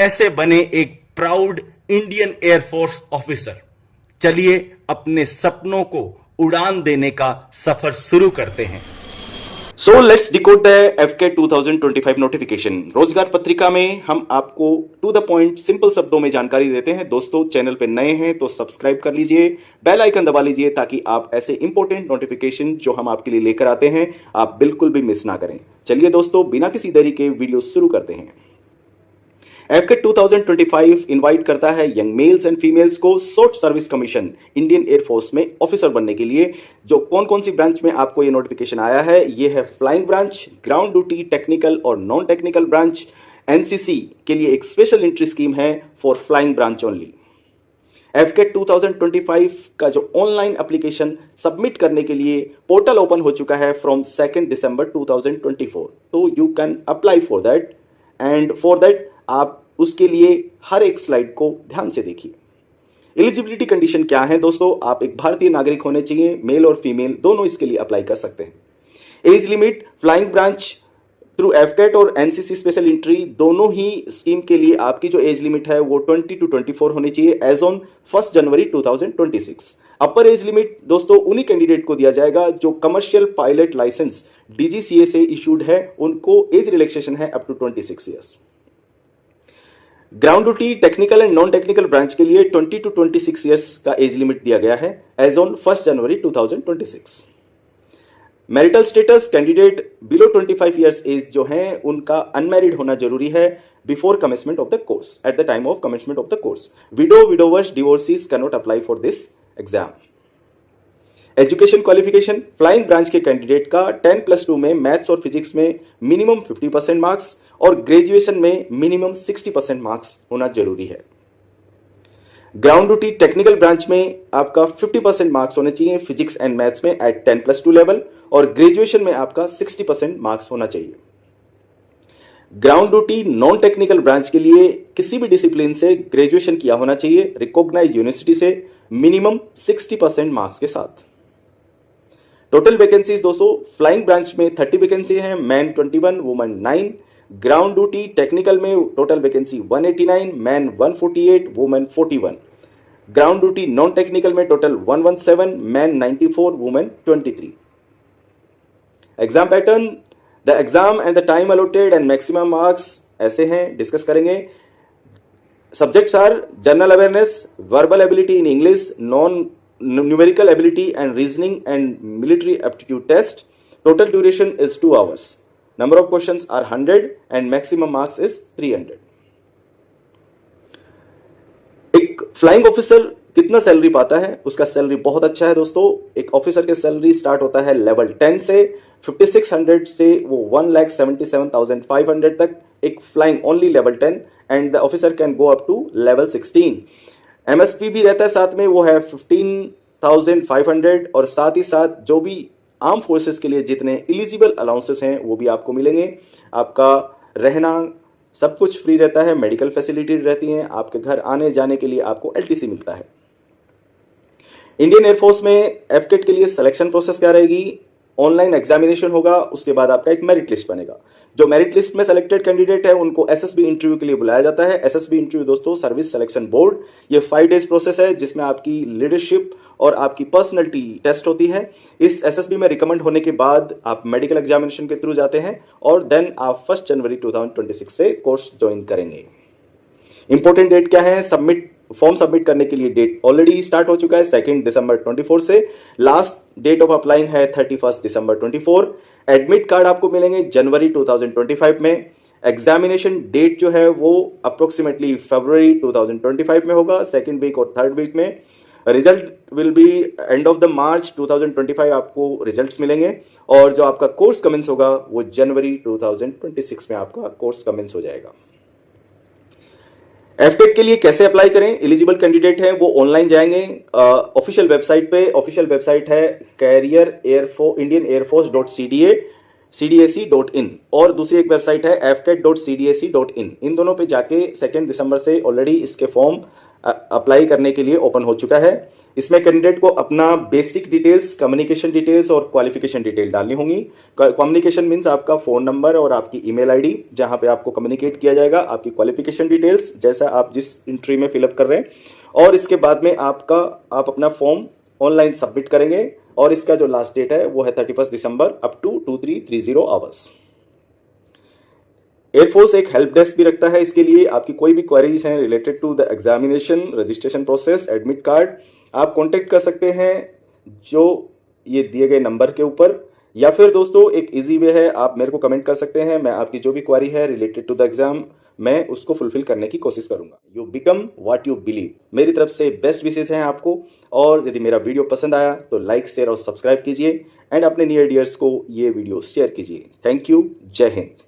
कैसे बने एक प्राउड इंडियन एयरफोर्स ऑफिसर। चलिए अपने सपनों को उड़ान देने का सफर शुरू करते हैं। So let's decode the एफके 2025 notification. रोजगार पत्रिका में हम आपको टू द पॉइंट सिंपल शब्दों में जानकारी देते हैं। दोस्तों, चैनल पे नए हैं तो सब्सक्राइब कर लीजिए, बेल आइकन दबा लीजिए ताकि आप ऐसे इंपॉर्टेंट नोटिफिकेशन जो हम आपके लिए लेकर आते हैं आप बिल्कुल भी मिस ना करें। चलिए दोस्तों, बिना किसी देरी के वीडियो शुरू करते हैं। एफके 2025 इनवाइट करता है यंग मेल्स एंड फीमेल्स को short service commission Indian air force में ऑफिसर बनने के लिए। जो कौन कौन सी ब्रांच में आपको ये नोटिफिकेशन आया है, ये है flying branch, ground duty, technical और नॉन टेक्निकल ब्रांच। एनसीसी के लिए एक स्पेशल एंट्री स्कीम है फॉर फ्लाइंग ब्रांच ओनली। एफके 2025 का जो ऑनलाइन एप्लीकेशन सबमिट करने के लिए पोर्टल ओपन हो चुका है फ्रॉम 2 दिसंबर 2024, तो you can apply for that. And for that आप उसके लिए हर एक स्लाइड को ध्यान से देखिए। एलिजिबिलिटी कंडीशन क्या है दोस्तों? आप एक भारतीय नागरिक होने चाहिए, मेल और फीमेल दोनों इसके लिए अप्लाई कर सकते हैं। Age limit flying branch through AFCAT और एनसीसी स्पेशल एंट्री दोनों ही स्कीम के लिए आपकी जो एज लिमिट है वो 20 to 24 होनी चाहिए age on 1 January 2026। Upper age limit दोस्तों उन्हीं कैंडिडेट को दिया जाएगा जो कमर्शियल पायलट लाइसेंस डीजीसीए से इशूड है, उनको एज रिलैक्सेशन है up to 26 years. Ground duty, technical and non technical branch के लिए 20 to 26 ईयर्स का एज लिमिट दिया गया है age on 1 January 2026। Marital status, candidate below 25 years age जो है उनका अनमैरिड होना जरूरी है before commencement of the course, at the time of commencement of the course. Widow, widowers, divorcees can not apply for this exam. Education qualification, flying branch के candidate का 10+2 में maths और फिजिक्स में मिनिमम 50% मार्क्स और graduation में minimum 60% marks होना जरूरी है। ग्राउंड ड्यूटी टेक्निकल ब्रांच में आपका 50% मार्क्स होने चाहिए फिजिक्स एंड मैथ्स में एट 10+2 लेवल, और ग्रेजुएशन में आपका 60% मार्क्स होना चाहिए। Ground duty non technical branch के लिए किसी भी डिसिप्लिन से ग्रेजुएशन किया होना चाहिए रिकॉग्नाइज्ड यूनिवर्सिटी से मिनिमम 60% मार्क्स के साथ। टोटल वैकेंसीज दोस्तों, फ्लाइंग ब्रांच में 30 वैकेंसी है, man 21, women 9। Ground duty technical में total vacancy 189, man 148, women 41। Ground duty non technical में total 117, man 94, women 23। Exam pattern, the exam and the time allotted and maximum marks ऐसे हैं, discuss करेंगे। Subjects are general awareness, verbal ability in English, non numerical ability and reasoning and military aptitude test. Total duration is 2 hours. Number of questions are 100 and maximum marks is 300. एक flying officer कितना salary पाता है? उसका salary बहुत अच्छा है दोस्तों। एक ऑफिसर के सैलरी स्टार्ट होता है लेवल 10 से, 5600 से वो 1,77,500 तक एक flying only level 10, and the officer can go up to level 16। MSP भी रहता है साथ में, वो है 15,500, और साथ ही साथ जो भी आर्म फोर्सेस के लिए जितने एलिजिबल अलाउंसेस हैं वो भी आपको मिलेंगे। आपका रहना सब कुछ फ्री रहता है, मेडिकल फैसिलिटी रहती हैं, आपके घर आने जाने के लिए आपको एलटीसी मिलता है। इंडियन एयरफोर्स में एफकेट के लिए सिलेक्शन प्रोसेस क्या रहेगी? ऑनलाइन एग्जामिनेशन होगा, उसके बाद आपका एक मेरिट लिस्ट बनेगा। जो मेरिट लिस्ट में सेलेक्टेड कैंडिडेट है उनको एसएसबी इंटरव्यू के लिए बुलाया जाता है। एसएसबी इंटरव्यू दोस्तों सर्विस सिलेक्शन बोर्ड, ये 5 डेज प्रोसेस है जिसमें आपकी लीडरशिप और आपकी पर्सनैलिटी टेस्ट होती है। इस एसएसबी में रिकमेंड होने के बाद आप मेडिकल एग्जामिनेशन के थ्रू जाते हैं और देन आप 1 जनवरी 2026 से कोर्स ज्वाइन करेंगे। इंपॉर्टेंट डेट क्या है? फॉर्म सबमिट करने के लिए डेट ऑलरेडी स्टार्ट हो चुका है 2 दिसंबर 24 से। लास्ट डेट ऑफ अप्लाइंग है 31 दिसंबर 24। एडमिट कार्ड आपको मिलेंगे जनवरी 2025 में। एग्जामिनेशन डेट जो है वो अप्रोक्सीमेटली फरवरी 2025 में होगा, 2nd वीक और 3rd वीक में। Result will be end of the March 2025 आपको रिजल्ट्स मिलेंगे, और जो आपका कोर्स कमेंस होगा वो जनवरी 2026 में आपका कोर्स कमेंस हो जाएगा। एफकेट के लिए कैसे अप्लाई करें? एलिजिबल कैंडिडेट हैं वो ऑनलाइन जाएंगे ऑफिशियल वेबसाइट पे। ऑफिशियल वेबसाइट है career.airforce.cdac.in, और दूसरी एक वेबसाइट है fcat.cdac.in। इन दोनों पे जाके 2 दिसंबर से ऑलरेडी इसके फॉर्म अप्लाई करने के लिए ओपन हो चुका है। इसमें कैंडिडेट को अपना बेसिक डिटेल्स, कम्युनिकेशन डिटेल्स और क्वालिफिकेशन डिटेल डालनी होंगी। कम्युनिकेशन मीन्स आपका फ़ोन नंबर और आपकी ईमेल आईडी, जहां पे आपको कम्युनिकेट किया जाएगा। आपकी क्वालिफिकेशन डिटेल्स, जैसा आप जिस एंट्री में फिलअप कर रहे हैं, और इसके बाद में आप अपना फॉर्म ऑनलाइन सबमिट करेंगे। और इसका जो लास्ट डेट है वो है 31 दिसंबर अप टू 2330 आवर्स। एयरफोर्स एक हेल्प डेस्क भी रखता है। इसके लिए आपकी कोई भी क्वेरीज हैं related to the examination, registration process, admit card, आप कांटेक्ट कर सकते हैं जो ये दिए गए नंबर के ऊपर। या फिर दोस्तों एक इजी वे है, आप मेरे को कमेंट कर सकते हैं, मैं आपकी जो भी क्वेरी है रिलेटेड टू द एग्जाम मैं उसको फुलफिल करने की कोशिश करूंगा। You become what you believe. मेरी तरफ से बेस्ट विशेष हैं आपको। और यदि मेरा वीडियो पसंद आया तो लाइक, शेयर और सब्सक्राइब कीजिए एंड अपने नियर डियर्स को ये वीडियो शेयर कीजिए। Thank you. जय हिंद।